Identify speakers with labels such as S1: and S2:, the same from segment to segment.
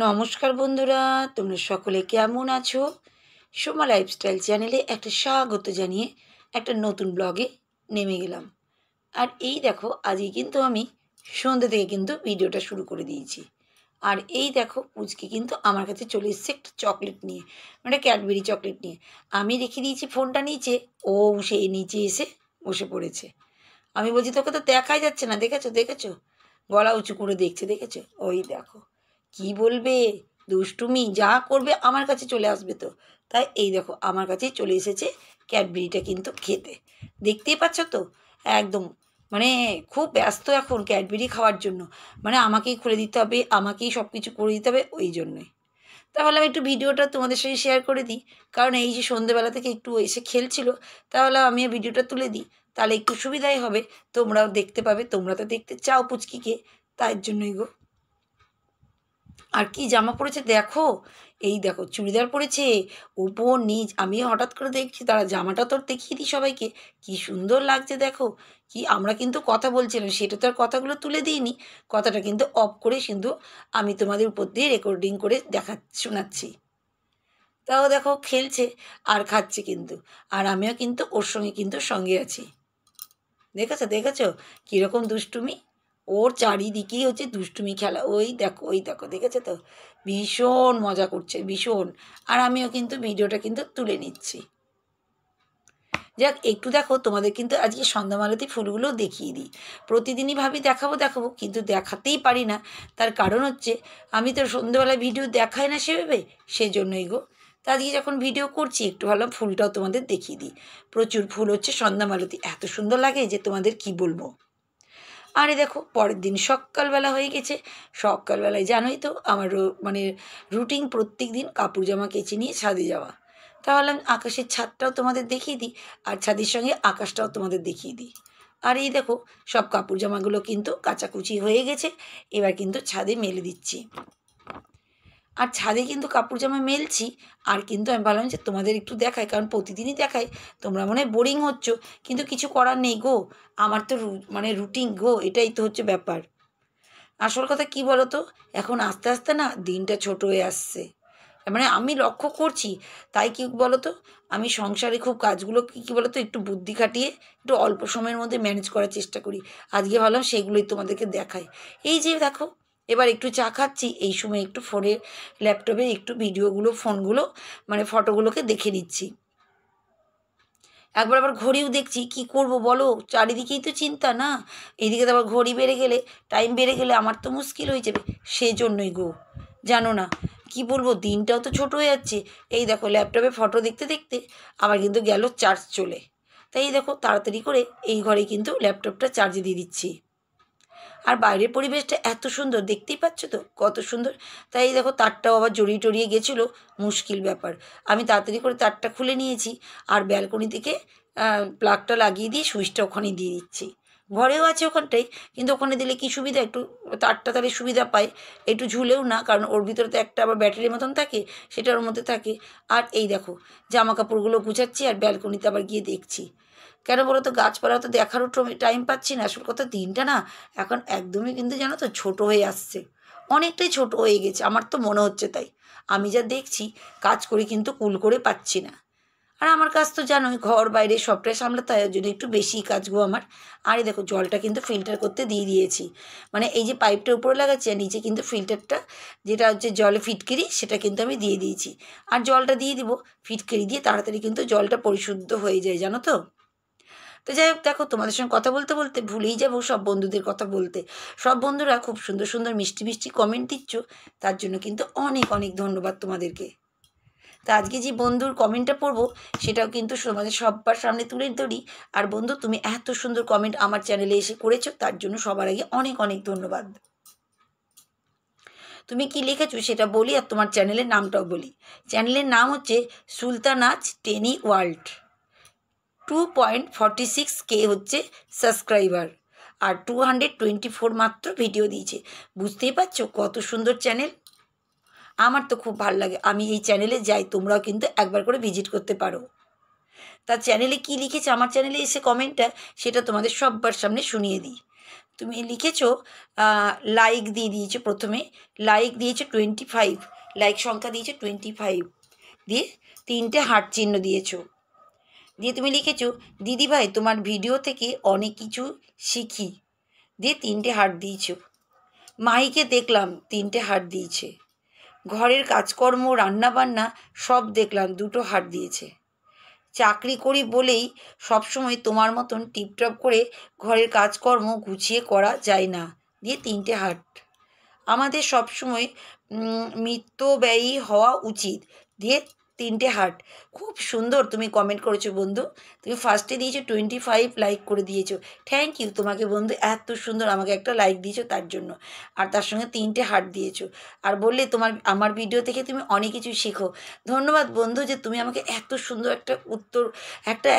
S1: নমস্কার বন্ধুরা, তোমরা সকলে কেমন আছো? সোমা লাইফস্টাইল চ্যানেলে একটা স্বাগত জানিয়ে একটা নতুন ব্লগে নেমে গেলাম। আর এই দেখো, আজকে কিন্তু আমি সন্ধ্যে থেকে কিন্তু ভিডিওটা শুরু করে দিয়েছি। আর এই দেখো, পুচকি কিন্তু আমার কাছে চলে এসেছে একটা চকলেট নিয়ে, মানে ক্যাডবেরি চকলেট নিয়ে। আমি রেখে দিয়েছি ফোনটা নিচে, ও সেই নিচে এসে বসে পড়েছে। আমি বলছি, তোকে তো দেখাই যাচ্ছে না, দেখেছো দেখেছো? গলা উঁচু করে দেখছে, দেখেছো? ওই দেখো, কি বলবে, দুষ্টুমি যা করবে আমার কাছে চলে আসবে তো। তাই এই দেখো, আমার কাছেই চলে এসেছে ক্যাডবেরিটা কিন্তু খেতে। দেখতেই পাচ্ছ তো, একদম মানে খুব ব্যস্ত এখন ক্যাডবেরি খাওয়ার জন্য। মানে আমাকেই খুলে দিতে হবে, আমাকেই সব কিছু করে দিতে হবে, ওই জন্যই। তাহলে আমি একটু ভিডিওটা তোমাদের সাথে শেয়ার করে দিই, কারণ এই যে সন্ধ্যেবেলা থেকে একটু এসে খেলছিল, তাহলে আমি ভিডিওটা তুলে দিই, তাহলে একটু সুবিধাই হবে, তোমরাও দেখতে পাবে। তোমরা তো দেখতে চাও পুচকিকে, তাই জন্যই গো। আর কি জামা পরেছে দেখো, এই দেখো চুড়িদার পরেছে, উপর নিচ। আমি হঠাৎ করে দেখছি, তারা জামাটা তোর দেখিয়ে দিই সবাইকে, কি সুন্দর লাগছে দেখো। কি আমরা কিন্তু কথা বলছিলাম, সেটা তো আর কথাগুলো তুলে দিইনি, কথাটা কিন্তু অফ করে কিন্তু আমি তোমাদের উপর দিয়ে রেকর্ডিং করে শোনাচ্ছি। তাও দেখো খেলছে আর খাচ্ছে কিন্তু, আর আমিও কিন্তু ওর সঙ্গে কিন্তু সঙ্গে আছি। দেখেছো দেখেছো কীরকম দুষ্টুমি, ওর চারিদিকেই হচ্ছে দুষ্টুমি খেলা। ওই দেখো ওই দেখো, দেখেছো তো, ভীষণ মজা করছে ভীষণ। আর আমিও কিন্তু ভিডিওটা কিন্তু তুলে নিচ্ছি। যাক, একটু দেখো, তোমাদের কিন্তু আজকে সন্ধ্যামালতি ফুলগুলো দেখিয়ে দিই। প্রতিদিনই ভাবি দেখাবো দেখাবো, কিন্তু দেখাতেই পারি না। তার কারণ হচ্ছে আমি তো সন্ধ্যেবেলায় ভিডিও দেখাই না সেভাবে, সেজন্যই গো। তা আজকে যখন ভিডিও করছি, একটু ভালো ফুলটাও তোমাদের দেখিয়ে দিই। প্রচুর ফুল হচ্ছে সন্ধ্যামালতি, এত সুন্দর লাগে যে তোমাদের কি বলবো। আরে দেখো, পরের দিন সকালবেলা হয়ে গেছে। সকালবেলায় জানোই তো আমার মানে রুটিন প্রত্যেক দিন কাপড় জামা কেচে নিয়ে ছাদে যাওয়া। তাহলে আমি আকাশের ছাদটাও তোমাদের দেখিয়ে দিই, আর ছাদের সঙ্গে আকাশটাও তোমাদের দেখিয়ে দিই। আর এই দেখো, সব কাপড় জামাগুলো কিন্তু কাচাকুচি হয়ে গেছে, এবার কিন্তু ছাদে মেলে দিচ্ছি। আর ছাদে কিন্তু কাপড় জামা মেলছি, আর কিন্তু আমি ভাবলাম যে তোমাদের একটু দেখাই, কারণ প্রতিদিনই দেখাই, তোমরা মনে হয় বোরিং হচ্ছ, কিন্তু কিছু করার নেই গো। আমার তো মানে রুটিন গো, এটাই তো হচ্ছে ব্যাপার। আসল কথা কি বলো তো, এখন আস্তে আস্তে না দিনটা ছোট হয়ে আসছে, মানে আমি লক্ষ্য করছি। তাই কি বলো তো, আমি সংসারে খুব কাজগুলো কী বলো তো, একটু বুদ্ধি খাটিয়ে একটু অল্প সময়ের মধ্যে ম্যানেজ করার চেষ্টা করি। আজকে ভাবলাম সেগুলোই তোমাদেরকে দেখাই। এই যে দেখো, এবার একটু চা খাচ্ছি, এই সময় একটু ফোনে ল্যাপটপে একটু ভিডিওগুলো ফোনগুলো মানে ফটোগুলোকে দেখে নিচ্ছি। একবার আবার ঘড়িও দেখছি, কি করব বলো, চারিদিকেই তো চিন্তা না। এইদিকে তো আবার ঘড়ি বেড়ে গেলে, টাইম বেড়ে গেলে আমার তো মুশকিল হয়ে যাবে। সেজন্যই গো, জানো না কি বলবো, দিনটাও তো ছোট হয়ে যাচ্ছে। এই দেখো, ল্যাপটপে ফটো দেখতে দেখতে আবার কিন্তু গেল চার্জ চলে। তাই এই দেখো, তাড়াতাড়ি করে এই ঘরে কিন্তু ল্যাপটপটা চার্জে দিয়ে দিচ্ছি। আর বাইরের পরিবেশটা এত সুন্দর, দেখতেই পাচ্ছ তো কত সুন্দর। তাই দেখো, তারটাও আবার জড়িয়ে টড়িয়ে গেছিলো, মুশকিল ব্যাপার। আমি তাড়াতাড়ি করে তারটা খুলে নিয়েছি, আর ব্যালকনি থেকে প্লাগটা লাগিয়ে দিয়ে সুইচটা ওখানে দিয়ে দিচ্ছি। ঘরেও আছে ওখানটাই, কিন্তু ওখানে দিলে কি সুবিধা, একটু তারটা তাহলে সুবিধা পায়, একটু ঝুলেও না, কারণ ওর ভিতরে তো একটা আবার ব্যাটারির মতন থাকে, সেটা ওর মধ্যে থাকে। আর এই দেখো, জামা কাপড়গুলো গুছাচ্ছি, আর ব্যালকনিতে আবার গিয়ে দেখছি। কেন বলো তো, গাছপালা তো দেখারও টাইম পাচ্ছি না। আসল কথা, দিনটা না এখন একদমই কিন্তু জানো তো ছোট হয়ে আসছে, অনেকটাই ছোট হয়ে গেছে, আমার তো মনে হচ্ছে তাই। আমি যা দেখছি, কাজ করে কিন্তু কুল করে পাচ্ছি না। আর আমার কাজ তো জানোই, ঘর বাইরে সবটাই সামলাতে হয়, ওই জন্য একটু বেশি কাজ গো আমার। আর এই দেখো, জলটা কিন্তু ফিল্টার করতে দিয়ে দিয়েছি, মানে এই যে পাইপটা উপরে লাগাচ্ছি, আর নিচে কিন্তু ফিল্টারটা যেটা হচ্ছে জলে ফিটকিরি, সেটা কিন্তু আমি দিয়ে দিয়েছি। আর জলটা দিয়ে দিব, ফিটকিরি দিয়ে তাড়াতাড়ি কিন্তু জলটা পরিশুদ্ধ হয়ে যায়, জানো তো। তো যাই হোক, দেখো তোমাদের সঙ্গে কথা বলতে বলতে ভুলেই যাবো সব বন্ধুদের কথা বলতে। সব বন্ধুরা খুব সুন্দর সুন্দর মিষ্টি মিষ্টি কমেন্ট দিচ্ছ, তার জন্য কিন্তু অনেক অনেক ধন্যবাদ তোমাদেরকে। তা আজকে যে বন্ধুর কমেন্টটা পড়বো, সেটাও কিন্তু তোমাদের সবার সামনে তুলে ধরি। আর বন্ধু, তুমি এত সুন্দর কমেন্ট আমার চ্যানেলে এসে করেছো, তার জন্য সবার আগে অনেক অনেক ধন্যবাদ। তুমি কি লিখেছো সেটা বলি, আর তোমার চ্যানেলের নামটাও বলি। চ্যানেলের নাম হচ্ছে সুলতানাজ টেনি ওয়ার্ল্ড। 2.46K হচ্ছে সাবস্ক্রাইবার, আর 224 মাত্র ভিডিও দিয়েছে। বুঝতেই পারছো কত সুন্দর চ্যানেল। আমার তো খুব ভালো লাগে, আমি এই চ্যানেলে যাই, তোমরাও কিন্তু একবার করে ভিজিট করতে পারো। তার চ্যানেলে কি লিখেছে আমার চ্যানেলে এসে কমেন্টটা, সেটা তোমাদের সবার সামনে শুনিয়ে দিই। তুমি লিখেছো লাইক দিয়ে দিয়েছো, প্রথমে লাইক দিয়েছো 25, লাইক সংখ্যা দিয়েছো 25, দিয়ে 3টে হার্ট চিহ্ন দিয়েছো। দিয়ে তুমি লিখেছো দিদিভাই তোমার ভিডিও থেকে অনেক কিছু শিখি, দিয়ে 3টে হার্ট দিয়েছো। মাহিকে দেখলাম 3টে হার্ট দিয়েছে। ঘরের কাজকর্ম রান্নাবান্না সব দেখলাম 2টো হার্ট দিয়েছে। চাকরি করি বলেই সবসময় তোমার মতন টিপটপ করে ঘরের কাজকর্ম গুছিয়ে করা যায় না, দিয়ে 3টে হার্ট। আমাদের সবসময় মিতব্যয়ী হওয়া উচিত, দিয়ে 3টে হার্ট। খুব সুন্দর তুমি কমেন্ট করেছো বন্ধু। তুমি ফার্স্টে দিয়েছো 25 লাইক করে দিয়েছো। থ্যাংক ইউ তোমাকে বন্ধু, এত সুন্দর আমাকে একটা লাইক দিয়েছো তার জন্য। আর তার সঙ্গে 3টে হার্ট দিয়েছো। আর বললে আমার ভিডিও থেকে তুমি অনেক কিছু শেখো। ধন্যবাদ বন্ধু যে তুমি আমাকে এত সুন্দর একটা উত্তর,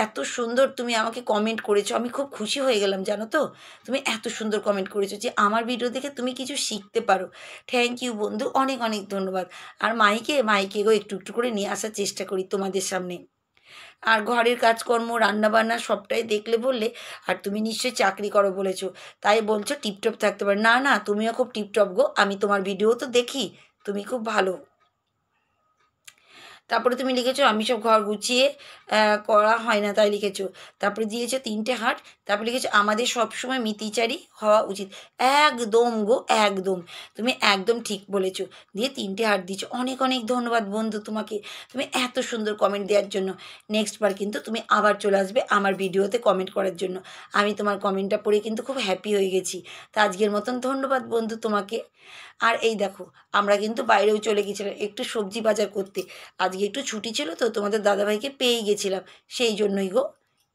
S1: এত সুন্দর তুমি আমাকে কমেন্ট করেছো। আমি খুব খুশি হয়ে গেলাম জানো তো, তুমি এত সুন্দর কমেন্ট করেছো যে আমার ভিডিও দেখে তুমি কিছু শিখতে পারো। থ্যাংক ইউ বন্ধু, অনেক অনেক ধন্যবাদ। আর মাইকে একটু একটু করে নিয়ে আসার চেষ্টা করি তোমাদের সামনে। আর ঘরের কাজকর্ম রান্নাবান্না সবটাই দেখলে বললে। আর তুমি নিশ্চয়ই চাকরি করো বলেছো, তাই বলছো টিপটপ থাকতে পারে। না না, তুমিও খুব টিপটপ গো, আমি তোমার ভিডিও তো দেখি, তুমি খুব ভালো। তারপরে তুমি লিখেছো আমি সব ঘর গুছিয়ে করা হয় না তাই লিখেছো। তারপরে দিয়েছো 3টে হার্ট। তারপরে লিখেছো আমাদের সবসময় মিতিচারী হওয়া উচিত। একদম গো, একদম তুমি একদম ঠিক বলেছো, দিয়ে 3টে হার্ট দিয়েছো। অনেক অনেক ধন্যবাদ বন্ধু তোমাকে, তুমি এত সুন্দর কমেন্ট দেওয়ার জন্য। নেক্সট বার কিন্তু তুমি আবার চলে আসবে আমার ভিডিওতে কমেন্ট করার জন্য। আমি তোমার কমেন্টটা পড়ে কিন্তু খুব হ্যাপি হয়ে গেছি। তা আজকের মতন ধন্যবাদ বন্ধু তোমাকে। আর এই দেখো আমরা কিন্তু বাইরেও চলে গেছিলাম একটু সবজি বাজার করতে। আজকে একটু ছুটি ছিল তো তোমাদের দাদাভাইকে পেয়েই গেছিলাম, সেই জন্যই গো।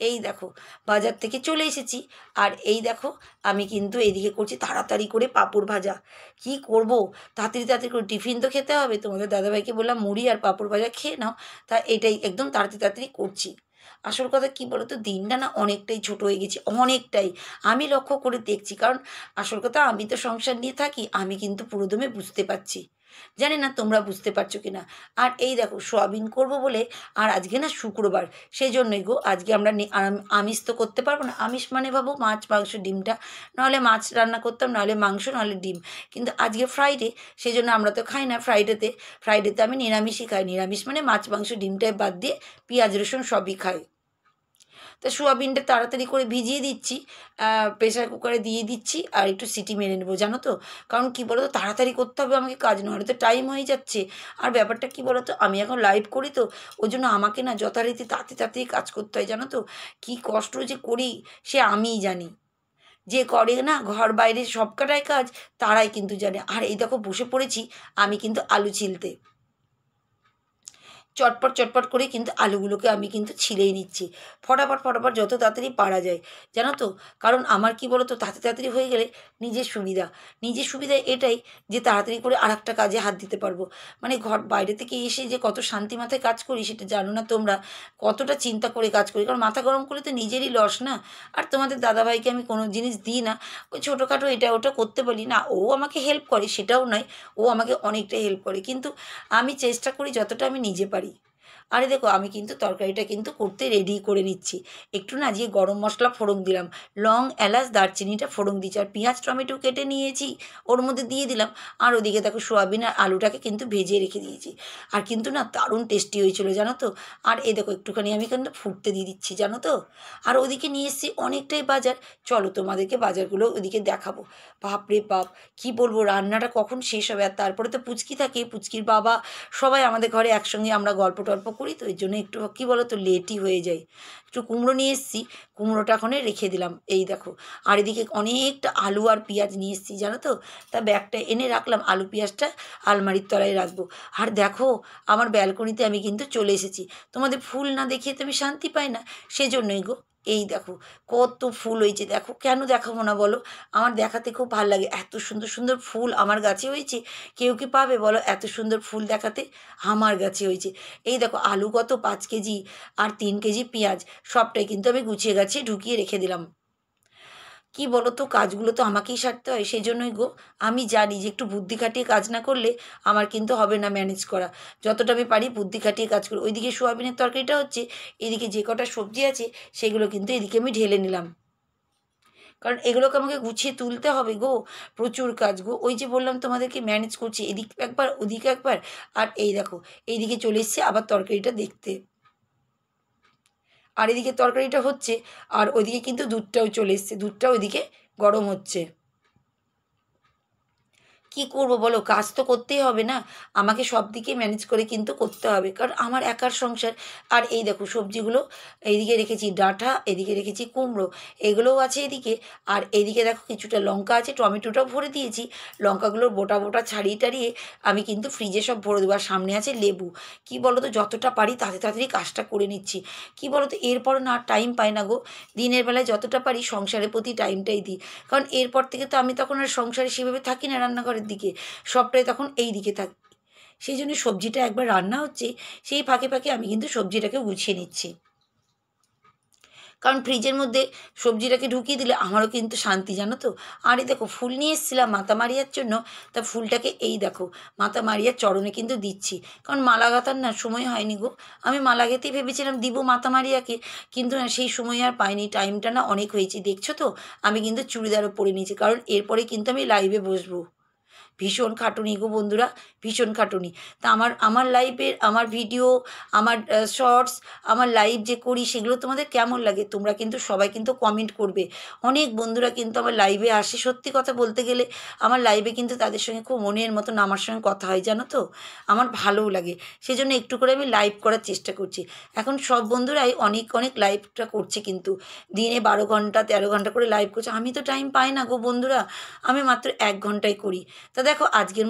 S1: এই দেখো বাজার থেকে চলে এসেছি। আর এই দেখো আমি কিন্তু এইদিকে করছি তাড়াতাড়ি করে পাঁপড় ভাজা। কি করব, তাড়াতাড়ি তাড়াতাড়ি করে টিফিন তো খেতে হবে। তোমাদের দাদাভাইকে বললাম মুড়ি আর পাঁপড় ভাজা খেয়ে নাও, তা এটাই একদম তাড়াতাড়ি তাড়াতাড়ি করছি। আসল কথা কী বলো তো, দিনটা না অনেকটাই ছোট হয়ে গেছে, অনেকটাই। আমি লক্ষ্য করে দেখছি, কারণ আসল কথা আমি তো সংসার নিয়ে থাকি, আমি কিন্তু পুরোদমে বুঝতে পারছি। জানি না তোমরা বুঝতে পারছো কি না। আর এই দেখো সোয়াবিন করব বলে, আর আজকে না শুক্রবার, সেই জন্যই গো আজকে আমরা আমিষ তো করতে পারবো না। আমিষ মানে ভাবো মাছ মাংস ডিমটা, নাহলে মাছ রান্না করতাম, নাহলে মাংস, নাহলে ডিম। কিন্তু আজকে ফ্রাইডে, সেই জন্য আমরা তো খাই না ফ্রাইডেতে আমি নিরামিষই খাই। নিরামিষ মানে মাছ মাংস ডিমটায় বাদ দিয়ে পেঁয়াজ রসুন সবই খাই। তা সোয়াবিনটা তাড়াতাড়ি করে ভিজিয়ে দিচ্ছি, প্রেশার কুকারে দিয়ে দিচ্ছি আর একটু সিটি মেরে নেবো জানো তো। কারণ কী বলো তো, তাড়াতাড়ি করতে হবে আমাকে কাজ, নাহলে তো টাইম হয়ে যাচ্ছে। আর ব্যাপারটা কী বলো তো, আমি এখন লাইভ করি তো, ওই জন্য আমাকে না যথারীতি তাড়াতাড়ি তাড়াতাড়ি কাজ করতে হয় জানো তো। কী কষ্ট যে করি সে আমিই জানি, যে করে না ঘর বাইরে সব কটাই কাজ তারাই কিন্তু জানে। আর এই দেখো বসে পড়েছি আমি কিন্তু আলু ছিলতে। চটপট চটপট করে কিন্তু আলুগুলোকে আমি কিন্তু ছিলেই নিচ্ছি, ফটাফট ফটাফট যত তাড়াতাড়ি পারা যায় জানো তো। কারণ আমার কি বলো তো, তাড়াতাড়ি তাড়াতাড়ি হয়ে গেলে নিজের সুবিধা এটাই যে তাড়াতাড়ি করে আর একটা কাজে হাত দিতে পারবো। মানে ঘর বাইরে থেকে এসে যে কত শান্তি মাথায় কাজ করি সেটা জানো না তোমরা, কতটা চিন্তা করে কাজ করি। কারণ মাথা গরম করলে তো নিজেরই লস না। আর তোমাদের দাদাভাইকে আমি কোনো জিনিস দিই না, ওই ছোটোখাটো এটা ওটা করতে বলি না, ও আমাকে হেল্প করে সেটাও নয়, ও আমাকে অনেকটাই হেল্প করে, কিন্তু আমি চেষ্টা করি যতটা আমি নিজে পারি। আরে দেখো আমি কিন্তু তরকারিটা কিন্তু করতে রেডি করে নিচ্ছি। একটু না আজকে গরম মশলা ফোড়ন দিলাম, লং এলাচ দারচিনিটা ফোড়ন দিচ্ছি, আর পেঁয়াজ টমেটো কেটে নিয়েছি ওর মধ্যে দিয়ে দিলাম। আর ওদিকে দেখো সোয়াবিন আর আলুটাকে কিন্তু ভেজে রেখে দিয়েছি। আর কিন্তু না দারুণ টেস্টি হয়েছিল জানো তো। আর এই দেখো একটুখানি আমি কিন্তু ফুটতে দিয়ে দিচ্ছি জানো তো। আর ওদিকে নিয়ে এসেছি অনেকটাই বাজার, চলো তোমাদেরকে বাজারগুলো ওদিকে দেখাবো। বাপ রে বাপ, কী বলবো, রান্নাটা কখন শেষ হবে। আর তারপরে তো পুচকি থাকে, পুচকির বাবা, সবাই আমাদের ঘরে একসঙ্গে আমরা গল্প টল্প করি, তো এর জন্য একটু কী বলো তো লেটই হয়ে যায়। একটু কুমড়ো নিয়ে এসেছি, কুমড়োটা ওখানে রেখে দিলাম এই দেখো। আর এদিকে অনেকটা আলু আর পেঁয়াজ নিয়ে এসেছি জানো তো। তা ব্যাগটা এনে রাখলাম, আলু পেঁয়াজটা আলমারির তলায় রাখবো। আর দেখো আমার ব্যালকনিতে আমি কিন্তু চলে এসেছি। তোমাদের ফুল না দেখিয়ে তো আমি শান্তি পাই না, সেজন্যই গো। এই দেখো কত ফুল হয়েছে, দেখো কেন দেখাবো না বলো, আমার দেখাতে খুব ভালো লাগে। এত সুন্দর সুন্দর ফুল আমার গাছে হয়েছে, কেউ কি পাবে বলো এত সুন্দর ফুল দেখাতে, আমার গাছে হয়েছে। এই দেখো আলু কত 5 কেজি, আর 3 কেজি পেঁয়াজ, সবটাই কিন্তু আমি গুছিয়ে গাছিয়ে ঢুকিয়ে রেখে দিলাম। কি বলো তো, কাজগুলো তো আমাকেই সারতে হয়, সেই জন্যই গো। আমি জানি যে একটু বুদ্ধি খাটিয়ে কাজ না করলে আমার কিন্তু হবে না ম্যানেজ করা। যতটা আমি পারি বুদ্ধি খাটিয়ে কাজ করি। ওইদিকে সোয়াবিনের তরকারিটা হচ্ছে, এদিকে যে কটা সবজি আছে সেগুলো কিন্তু এদিকে আমি ঢেলে নিলাম। কারণ এগুলোকে আমাকে গুছিয়ে তুলতে হবে গো, প্রচুর কাজ গো। ওই যে বললাম তোমাদেরকে ম্যানেজ করছি, এদিক একবার ওদিকে একবার। আর এই দেখো এইদিকে চলে এসছে আবার তরকারিটা দেখতে, আর এদিকে তরকারিটা হচ্ছে, আর ওইদিকে কিন্তু দুধটাও চলে এসছে, দুধটাও ওইদিকে গরম হচ্ছে। কি করব বলো, কাজ তো করতেই হবে না, আমাকে সব দিকে ম্যানেজ করে কিন্তু করতে হবে, কারণ আমার একার সংসার। আর এই দেখো সবজিগুলো এইদিকে রেখেছি, ডাঁটা এদিকে রেখেছি, কুমড়ো এগুলোও আছে এদিকে। আর এইদিকে দেখো কিছুটা লঙ্কা আছে, টমেটোটাও ভরে দিয়েছি, লঙ্কাগুলোর বোটা বোটা ছাড়িয়ে টাড়িয়ে আমি কিন্তু ফ্রিজে সব ভরে দেবো। আর সামনে আছে লেবু। কি বলো তো, যতটা পারি তাড়াতাড়ি কাজটা করে নিচ্ছি। কি বলো তো, এরপর না টাইম পাই না গো, দিনের বেলায় যতটা পারি সংসারের প্রতি টাইমটাই দিই, কারণ এরপর থেকে তো আমি তখন আর সংসারে সেভাবে থাকি না, রান্নাঘরের দিকে সবটাই তখন এই দিকে থাকি। সেই জন্য সবজিটা একবার রান্না হচ্ছে, সেই ফাঁকে ফাঁকে আমি কিন্তু সবজিটাকে গুছিয়ে নিচ্ছি, কারণ ফ্রিজের মধ্যে সবজিটাকে ঢুকিয়ে দিলে আমারও কিন্তু শান্তি, জানো তো। আর এই দেখো ফুল নিয়ে এসেছিলাম মাতা মারিয়ার জন্য, তা ফুলটাকে এই দেখো মাতা মারিয়ার চরণে কিন্তু দিচ্ছি, কারণ মালা গাঁথার না সময় হয়নি গো। আমি মালা গেঁথেই ভেবেছিলাম দিব মাতা মারিয়াকে, কিন্তু না সেই সময় আর পাইনি, টাইমটা না অনেক হয়েছে। দেখছো তো আমি কিন্তু চুড়িদারও পরে নিয়েছি, কারণ এরপরে কিন্তু আমি লাইভে বসবো। ভীষণ খাটুনি গো বন্ধুরা, ভীষণ খাটুনি। তা আমার আমার লাইভের আমার ভিডিও, আমার শর্টস, আমার লাইভ যে করি সেগুলো তোমাদের কেমন লাগে তোমরা কিন্তু সবাই কিন্তু কমেন্ট করবে। অনেক বন্ধুরা কিন্তু আমার লাইভে আসে, সত্যি কথা বলতে গেলে আমার লাইভে কিন্তু তাদের সঙ্গে খুব মনের মতন আমার সঙ্গে কথা হয়, জানো তো। আমার ভালোও লাগে, সেজন্য একটু করে আমি লাইভ করার চেষ্টা করছি। এখন সব বন্ধুরাই অনেক অনেক লাইভটা করছে, কিন্তু দিনে 12 ঘন্টা 13 ঘন্টা করে লাইভ করছে। আমি তো টাইম পাই না গো বন্ধুরা, আমি মাত্র 1 ঘন্টাই করি। তা দেখো আজকের